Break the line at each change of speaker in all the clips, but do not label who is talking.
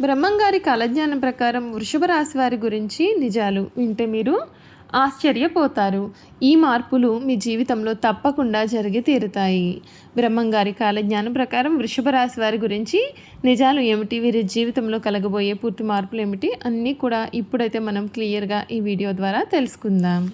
బ్రహ్మంగారి కాలజ్ఞానం ప్రకారం వృషభ రాశి వారి గురించి నిజాలు వింటే మీరు ఆశ్చర్యపోతారు. ఈ మార్పులు మీ జీవితంలో తప్పకుండా జరిగి తీరుతాయి. బ్రహ్మంగారి కాలజ్ఞానం ప్రకారం వృషభ రాశి వారి గురించి నిజాలు ఏమిటి, వీరి జీవితంలో కలగబోయే పూర్తి మార్పులు ఏమిటి అన్నీ కూడా ఇప్పుడైతే మనం క్లియర్గా ఈ వీడియో ద్వారా తెలుసుకుందాం.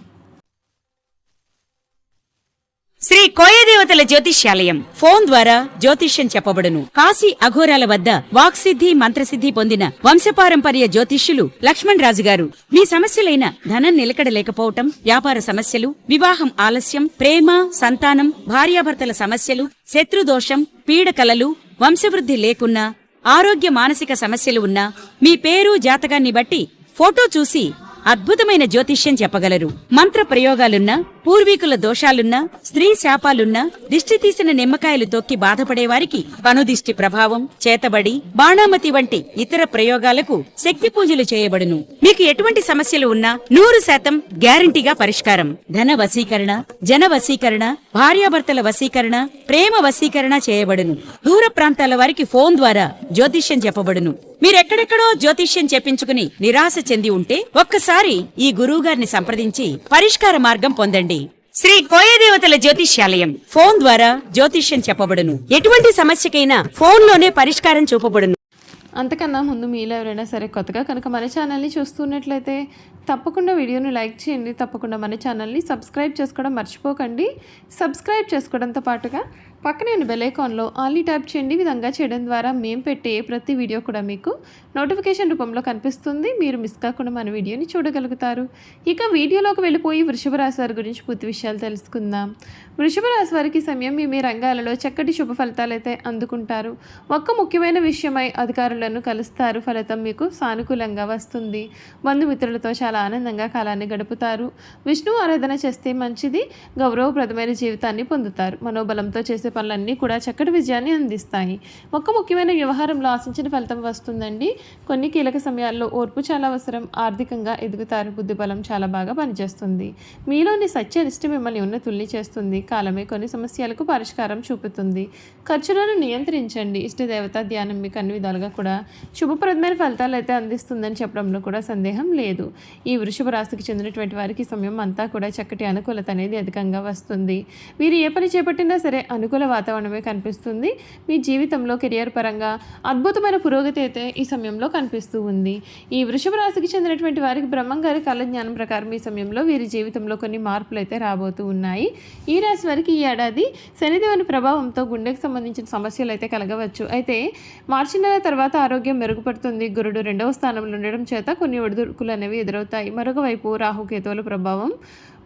శ్రీ కోయదేవతల జ్యోతిష్యాలయం ఫోన్ ద్వారా జ్యోతిష్యం చెప్పబడును. కాశీ అఘోరాల వద్ద వాక్సిద్ధి మంత్రసిద్ధి పొందిన వంశపారంపర్య జ్యోతిష్యులు లక్ష్మణ్ రాజు గారు మీ సమస్యలైన ధనం నిలకడ లేకపోవటం, వ్యాపార సమస్యలు, వివాహం ఆలస్యం, ప్రేమ, సంతానం, భార్యాభర్తల సమస్యలు, శత్రుదోషం, పీడకలలు, వంశవృద్ధి లేకున్నా, ఆరోగ్య మానసిక సమస్యలు ఉన్నా మీ పేరు జాతకాన్ని బట్టి ఫోటో చూసి అద్భుతమైన జ్యోతిష్యం చెప్పగలరు. మంత్ర ప్రయోగాలున్నా, పూర్వీకుల దోషాలున్నా, స్త్రీ శాపాలున్నా, దిష్టి తీసిన నిమ్మకాయలు తొక్కి బాధపడేవారికి కనుదిష్టి ప్రభావం, చేతబడి, బాణామతి వంటి ఇతర ప్రయోగాలకు శక్తి పూజలు చేయబడును. మీకు ఎటువంటి సమస్యలు ఉన్నా 100% గ్యారంటీగా పరిష్కారం. ధన వశీకరణ, జన వశీకరణ, భార్యాభర్తల వశీకరణ, ప్రేమ వశీకరణ చేయబడును. దూర ప్రాంతాల వారికి ఫోన్ ద్వారా జ్యోతిష్యం చెప్పబడును. మీరెక్కడెక్కడో జ్యోతిష్యం చెప్పించుకుని నిరాశ చెంది ఉంటే ఒక్కసారి ఈ గురువుగారిని సంప్రదించి పరిష్కార మార్గం పొందండి. శ్రీ కోయదేవతల జ్యోతిష్యాలయం ఫోన్ ద్వారా జ్యోతిష్యం చెప్పబడును. ఎటువంటి సమస్యకైనా ఫోన్లోనే పరిష్కారం చూపబడును.
అంతకన్నా ముందు మీలో ఎవరైనా సరే కొత్తగా కనుక మన ఛానల్ని చూస్తున్నట్లయితే తప్పకుండా వీడియోని లైక్ చేయండి. తప్పకుండా మన ఛానల్ని సబ్స్క్రైబ్ చేసుకోవడం మర్చిపోకండి. సబ్స్క్రైబ్ చేసుకోవడంతో పాటుగా పక్కనే బెల్ ఐకాన్లో ఆల్ని ట్యాప్ చేయండి. ఈ విధంగా చేయడం ద్వారా మేము పెట్టే ప్రతి వీడియో కూడా మీకు నోటిఫికేషన్ రూపంలో కనిపిస్తుంది. మీరు మిస్ కాకుండా మన వీడియోని చూడగలుగుతారు. ఇక వీడియోలోకి వెళ్ళిపోయి వృషభ రాశి వారి గురించి పూర్తి విషయాలు తెలుసుకుందాం. వృషభ రాశి వారికి సమయం మీ రంగాలలో చక్కటి శుభ ఫలితాలు అయితే అందుకుంటారు. ఒక్క ముఖ్యమైన విషయమై అధికారులను కలుస్తారు. ఫలితం మీకు సానుకూలంగా వస్తుంది. బంధుమిత్రులతో చాలా ఆనందంగా కాలాన్ని గడుపుతారు. విష్ణు ఆరాధన చేస్తే మంచిది. గౌరవప్రదమైన జీవితాన్ని పొందుతారు. మనోబలంతో చేసే పనులన్నీ కూడా చక్కటి విజయాన్ని అందిస్తాయి. ఒక్క ముఖ్యమైన వ్యవహారంలో ఆశించిన ఫలితం వస్తుందండి. కొన్ని కీలక సమయాల్లో ఓర్పు చాలా అవసరం. ఆర్థికంగా ఎదుగుతారు. బుద్ధిబలం చాలా బాగా పనిచేస్తుంది. మీలోని సత్యనిష్ట మిమ్మల్ని ఉన్నతుల్ని చేస్తుంది. కాలమే కొన్ని సమస్యలకు పరిష్కారం చూపుతుంది. ఖర్చులను నియంత్రించండి. ఇష్టదేవత ధ్యానం మీకు అన్ని విధాలుగా కూడా శుభప్రదమైన ఫలితాలు అయితే అందిస్తుందని చెప్పడంలో కూడా సందేహం లేదు. ఈ వృషభ రాశికి చెందినటువంటి వారికి సమయం అంతా కూడా చక్కటి అనుకూలత అనేది అధికంగా వస్తుంది. మీరు ఏ పని చేపట్టినా సరే అనుకూల వాతావరణమే కనిపిస్తుంది. మీ జీవితంలో కెరియర్ పరంగా అద్భుతమైన పురోగతి అయితే ఈ సమయంలో కనిపిస్తూ ఉంది. ఈ వృషభ రాశికి చెందినటువంటి వారికి బ్రహ్మంగారి కాలజ్ఞానం ప్రకారం ఈ సమయంలో వీరి జీవితంలో కొన్ని మార్పులు అయితే రాబోతూ ఉన్నాయి. ఈ రాశి వారికి ఈ ఏడాది శనిదేవుని ప్రభావంతో గుండెకు సంబంధించిన సమస్యలు అయితే కలగవచ్చు. అయితే మార్చి నెల తర్వాత ఆరోగ్యం మెరుగుపడుతుంది. గురుడు 2వ స్థానంలో ఉండడం చేత కొన్ని ఒడిదుడుకులు అనేవి ఎదురవుతాయి. మరొక వైపు రాహుకేతువుల ప్రభావం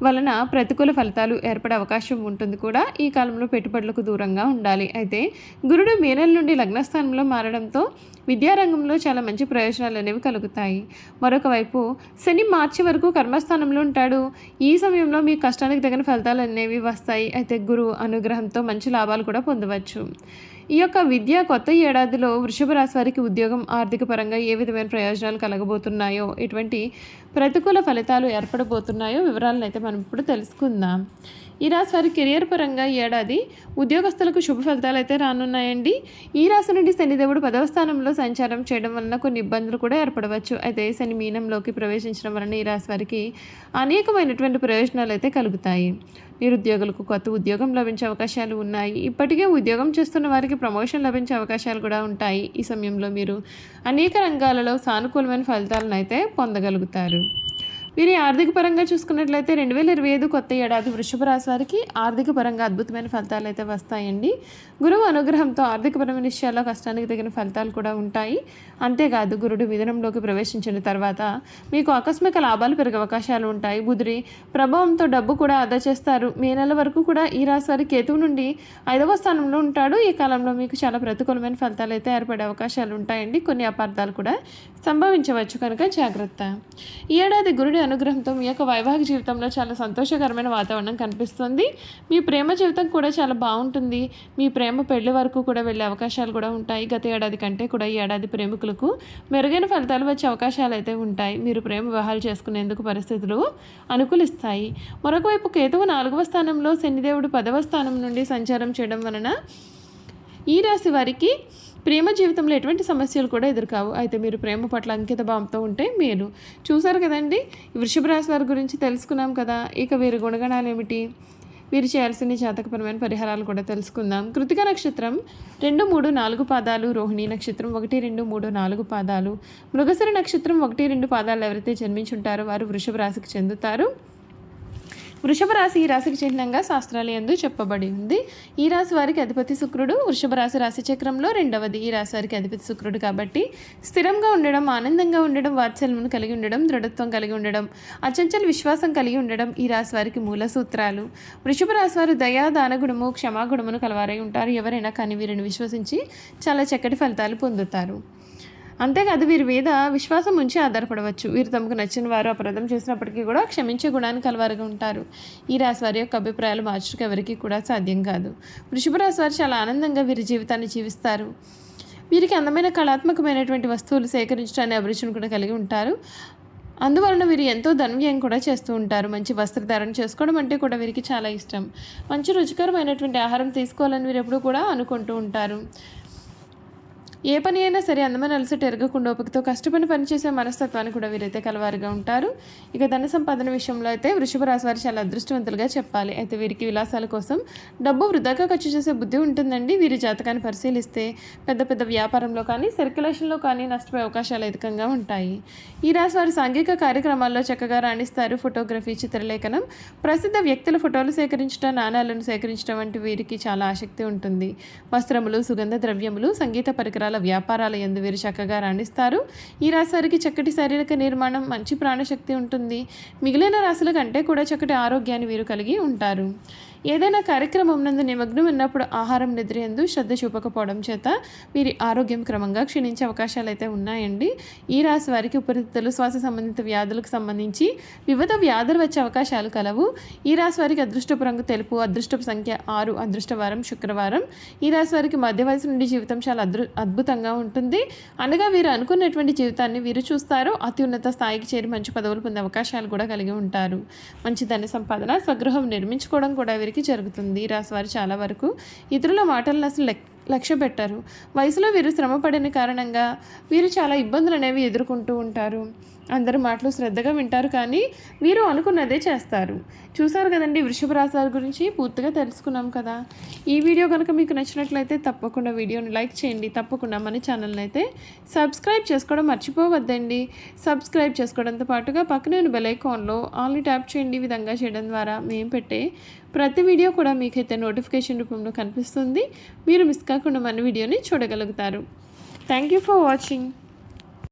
వలన ప్రతికూల ఫలితాలు ఏర్పడే అవకాశం ఉంటుంది కూడా. ఈ కాలంలో పెట్టుబడులకు దూరంగా ఉండాలి. అయితే గురుడు మే నెల నుండి లగ్నస్థానంలో మారడంతో విద్యారంగంలో చాలా మంచి ప్రయోజనాలు అనేవి కలుగుతాయి. మరొక వైపు శని మార్చి వరకు కర్మస్థానంలో ఉంటాడు. ఈ సమయంలో మీ కష్టానికి తగిన ఫలితాలు అనేవి వస్తాయి. అయితే గురువు అనుగ్రహంతో మంచి లాభాలు కూడా పొందవచ్చు. ఈ యొక్క విద్య కొత్త ఏడాదిలో వృషభ రాశి వారికి ఉద్యోగం, ఆర్థిక పరంగా ఏ విధమైన ప్రయోజనాలు కలగబోతున్నాయో, ఎటువంటి ప్రతికూల ఫలితాలు ఏర్పడబోతున్నాయో వివరాలను అయితే మనం ఇప్పుడు తెలుసుకుందాం. ఈ రాశి వారి కెరియర్ పరంగా ఈ ఏడాది ఉద్యోగస్తులకు శుభ ఫలితాలు అయితే రానున్నాయండి. ఈ రాశి నుండి శనిదేవుడు 10వ స్థానంలో సంచారం చేయడం వలన కొన్ని ఇబ్బందులు కూడా ఏర్పడవచ్చు. అయితే శని మీనంలోకి ప్రవేశించడం వలన ఈ రాశి వారికి అనేకమైనటువంటి ప్రయోజనాలు అయితే కలుగుతాయి. నిరుద్యోగులకు కొత్త ఉద్యోగం లభించే అవకాశాలు ఉన్నాయి. ఇప్పటికే ఉద్యోగం చేస్తున్న వారికి ప్రమోషన్ లభించే అవకాశాలు కూడా ఉంటాయి. ఈ సమయంలో మీరు అనేక రంగాలలో సానుకూలమైన ఫలితాలను అయితే పొందగలుగుతారు. వీరి ఆర్థిక పరంగా చూసుకున్నట్లయితే 2025 కొత్త ఏడాది వృషభ రాశి వారికి ఆర్థిక పరంగా అద్భుతమైన ఫలితాలు అయితే వస్తాయండి. గురువు అనుగ్రహంతో ఆర్థికపరమైన విషయాల్లో కష్టానికి తగిన ఫలితాలు కూడా ఉంటాయి. అంతేకాదు గురుడు మిథునంలోకి ప్రవేశించిన తర్వాత మీకు ఆకస్మిక లాభాలు పెరిగే అవకాశాలు ఉంటాయి. బుధుడి ప్రభావంతో డబ్బు కూడా ఆదా చేస్తారు. మే నెల వరకు కూడా ఈ రాశి వారి కేతువు నుండి 5వ స్థానంలో ఉంటాడు. ఈ కాలంలో మీకు చాలా ప్రతికూలమైన ఫలితాలు అయితే ఏర్పడే అవకాశాలు ఉంటాయండి. కొన్ని అపార్థాలు కూడా సంభవించవచ్చు కనుక జాగ్రత్త. ఈ ఏడాది గురుడి అనుగ్రహంతో మీ యొక్క వైవాహిక జీవితంలో చాలా సంతోషకరమైన వాతావరణం కనిపిస్తుంది. మీ ప్రేమ జీవితం కూడా చాలా బాగుంటుంది. మీ ప్రేమ పెళ్లి వరకు కూడా వెళ్ళే అవకాశాలు కూడా ఉంటాయి. గత ఏడాది కంటే కూడా ఈ ఏడాది ప్రేమికులకు మెరుగైన ఫలితాలు వచ్చే అవకాశాలు అయితే ఉంటాయి. మీరు ప్రేమ వివాహాలు చేసుకునేందుకు పరిస్థితులు అనుకూలిస్తాయి. మరొక వైపు కేతువు 4వ స్థానంలో, శనిదేవుడు 10వ స్థానం నుండి సంచారం చేయడం వలన ఈ రాశి వారికి ప్రేమ జీవితంలో ఎటువంటి సమస్యలు కూడా ఎదురుకావు. అయితే మీరు ప్రేమ పట్ల అంకిత భావంతో ఉంటే మేలు. చూసారు కదండి, వృషభ రాశి వారి గురించి తెలుసుకున్నాం కదా. ఇక వీరి గుణగణాలు ఏమిటి, వీరు చేయాల్సిన జాతకపరమైన పరిహారాలు కూడా తెలుసుకుందాం. కృతిక నక్షత్రం 2, 3, 4 పాదాలు, రోహిణి నక్షత్రం 1, 2, 3, 4 పాదాలు, మృగశిర నక్షత్రం 1, 2 పాదాలు ఎవరైతే జన్మించుంటారో వారు వృషభ రాశికి చెందుతారు. వృషభ రాశి ఈ రాశికి చిహ్నంగా శాస్త్రాలు యందు చెప్పబడి ఉంది. ఈ రాశి వారికి అధిపతి శుక్రుడు. వృషభ రాశి చక్రంలో 2వది. ఈ రాశి వారికి అధిపతి శుక్రుడు కాబట్టి స్థిరంగా ఉండడం, ఆనందంగా ఉండడం, వాత్సల్యమును కలిగి ఉండడం, దృఢత్వం కలిగి ఉండడం, అచంచల విశ్వాసం కలిగి ఉండడం ఈ రాశి వారికి మూల సూత్రాలు. వృషభ రాశి వారు దయా, దానగుణము, క్షమాగుణమును కలవారై ఉంటారు. ఎవరైనా కానీ వీరిని విశ్వసించి చాలా చక్కటి ఫలితాలు పొందుతారు. అంతేకాదు వీరి మీద విశ్వాసం ఉంచి ఆధారపడవచ్చు. వీరు తమకు నచ్చిన వారు అపరాధం చేసినప్పటికీ కూడా క్షమించే గుణాన్ని కలవారుగా ఉంటారు. ఈ రాశి వారి యొక్క అభిప్రాయాలు మార్చడం ఎవరికి కూడా సాధ్యం కాదు. వృషభ రాశి వారు చాలా ఆనందంగా వీరి జీవితాన్ని జీవిస్తారు. వీరికి అందమైన కళాత్మకమైనటువంటి వస్తువులు సేకరించడానికి అభిరుచిని కూడా కలిగి ఉంటారు. అందువలన వీరు ఎంతో ధనవ్యయం కూడా చేస్తూ ఉంటారు. మంచి వస్త్రధారణ చేసుకోవడం అంటే కూడా వీరికి చాలా ఇష్టం. మంచి రుచికరమైనటువంటి ఆహారం తీసుకోవాలని వీరు ఎప్పుడూ కూడా అనుకుంటూ ఉంటారు. ఏ పని అయినా సరే అందమైన అలసట ఎరగకుండా ఓపికతో కష్టపడి పనిచేసే మనస్తత్వాన్ని కూడా వీరైతే కలవారుగా ఉంటారు. ఇక ధన సంపాదన విషయంలో అయితే వృషభ రాశి వారు చాలా అదృష్టవంతులుగా చెప్పాలి. అయితే వీరికి విలాసాల కోసం డబ్బు వృధాగా ఖర్చు చేసే బుద్ధి ఉంటుందండి. వీరి జాతకాన్ని పరిశీలిస్తే పెద్ద పెద్ద వ్యాపారంలో కానీ సర్క్యులేషన్లో కానీ నష్టపోయే అవకాశాలు అధికంగా ఉంటాయి. ఈ రాశి వారు సాంఘిక కార్యక్రమాల్లో చక్కగా రాణిస్తారు. ఫోటోగ్రఫీ, చిత్రలేఖనం, ప్రసిద్ధ వ్యక్తుల ఫోటోలు సేకరించడం, నాణాలను సేకరించడం వంటి వీరికి చాలా ఆసక్తి ఉంటుంది. వస్త్రములు, సుగంధ ద్రవ్యములు, సంగీత పరికరాల వ్యాపారాల యందు వీరు చక్కగా రాణిస్తారు. ఈ రాశి వారికి చక్కటి శారీరక నిర్మాణం, మంచి ప్రాణశక్తి ఉంటుంది. మిగిలిన రాశుల కంటే కూడా చక్కటి ఆరోగ్యాన్ని వీరు కలిగి ఉంటారు. ఏదైనా కార్యక్రమం నందు నిమగ్నం ఉన్నప్పుడు ఆహారం, నిద్ర యందు శ్రద్ధ చూపకపోవడం చేత వీరి ఆరోగ్యం క్రమంగా క్షీణించే అవకాశాలు అయితే ఉన్నాయండి. ఈ రాశి వారికి ఉపరితలు, శ్వాస సంబంధిత వ్యాధులకు సంబంధించి వివిధ వ్యాధులు వచ్చే అవకాశాలు కలవు. ఈ రాశి వారికి అదృష్టపు రంగు తెలుపు, అదృష్టపు సంఖ్య 6, అదృష్టవారం శుక్రవారం. ఈ రాశి వారికి మధ్య వయసు నుండి జీవితం చాలా అద్భుతంగా ఉంటుంది. అనగా వీరు అనుకున్నటువంటి జీవితాన్ని వీరు చూస్తారు. అత్యున్నత స్థాయికి చేరి మంచి పదవులు పొందే అవకాశాలు కూడా కలిగి ఉంటారు. మంచి ధన సంపాదన, స్వగృహం నిర్మించుకోవడం కూడా వీరికి జరుగుతుంది. ఈ రాశి వారు చాలా వరకు ఇతరుల మాటలను అసలు లక్ష్య పెట్టారు. వయసులో వీరు శ్రమ పడిన కారణంగా వీరు చాలా ఇబ్బందులు అనేవి ఎదుర్కొంటూ ఉంటారు. అందరు మాటలు శ్రద్ధగా వింటారు, కానీ వీరు అనుకున్నదే చేస్తారు. చూసారు కదండి, వృషభ రాశి వారి గురించి పూర్తిగా తెలుసుకున్నాం కదా. ఈ వీడియో కనుక మీకు నచ్చినట్లయితే తప్పకుండా వీడియోని లైక్ చేయండి. తప్పకుండా మన ఛానల్ని అయితే సబ్స్క్రైబ్ చేసుకోవడం మర్చిపోవద్దండి. సబ్స్క్రైబ్ చేసుకోవడంతో పాటుగా పక్కనే ఉన్న బెల్ ఐకాన్లో ఆల్ని ట్యాప్ చేయండి. ఈ విధంగా చేయడం ద్వారా మేము పెట్టే ప్రతి వీడియో కూడా మీకైతే నోటిఫికేషన్ రూపంలో కనిపిస్తుంది. మీరు మిస్ కాకుండా మన వీడియోని చూడగలుగుతారు. Thank you for watching.